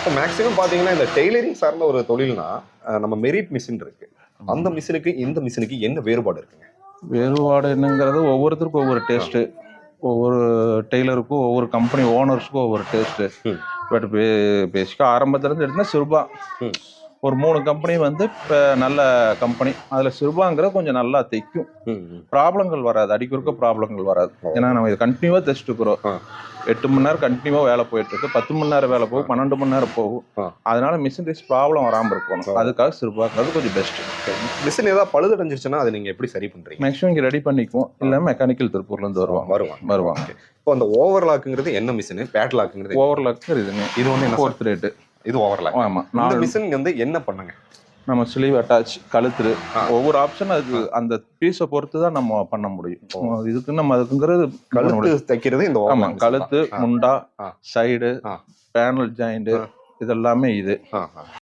இப்போ மேக்ஸிமம் பார்த்தீங்கன்னா இந்த டெய்லரிங் சார்ந்த ஒரு தொழில்னா நம்ம மெரிட் மிஷின் இருக்கு. அந்த மிஷினுக்கு இந்த மிஷினுக்கு என்ன வேறுபாடு இருக்குங்க? வேறுபாடு என்னங்கிறது ஒவ்வொருத்தருக்கும் ஒவ்வொரு டேஸ்ட்டு, ஒவ்வொரு டெய்லருக்கும் ஒவ்வொரு கம்பெனி ஓனர்ஸுக்கும் ஒவ்வொரு டேஸ்ட்டு. பட் பேசிக்காக ஆரம்பத்துலேருந்து எடுத்தால் சிறுபா ம். ஒரு 3 கம்பெனி வந்து இப்போ நல்ல கம்பெனி. அதில் சிறுபாங்கிறது கொஞ்சம் நல்லா தைக்கும், ப்ராப்ளங்கள் வராது, அடிக்கொருக்க ப்ராப்ளங்கள் வராது. ஏன்னா நம்ம இதை கண்டினியூவாக தைச்சிட்டு இருக்கிறோம். 8 மணி நேரம் கண்டினியூவாக வேலை போயிட்டு இருக்கு, 10 மணி நேரம் வேலை போகும், 12 மணி நேரம் போகும். அதனால மிஷினரிஸ் ப்ராப்ளம் வராமல் இருக்கணும். அதுக்காக சிறுபாங்கிறது கொஞ்சம் பெஸ்ட்டு. மிஷின் ஏதாவது பழுதடைஞ்சிருச்சுன்னா அதை நீங்கள் எப்படி சரி பண்ணுறீங்க? மேக்ஸிமம் இங்கே ரெடி பண்ணிக்குவோம், இல்லை மெக்கானிக்கல் திருப்பூர்லேருந்து வருவாங்க. இப்போ அந்த ஓவர்லாக்குங்கிறது என்ன மிஷின்? பேட்லாக்குங்கிறது ஓவர்லாக்கு இதுங்க. இது வந்து என்ன? 4th rate. இது ஓவர்லாக். ஆமாம். இந்த மிஷின் வந்து என்ன பண்ணுங்க? நம்ம ஸ்லீவ் அட்டாச், கழுத்து, ஒவ்வொரு ஆப்ஷன் அது அந்த பீஸை பொறுத்து தான் நம்ம பண்ண முடியும். இதுக்கு நம்ம அதுக்குங்கிறது கழுத்து தைக்கிறது இந்த ஆமாம். கழுத்து, முண்டா, சைடு, பேனல் ஜாயிண்ட், இதெல்லாமே இது.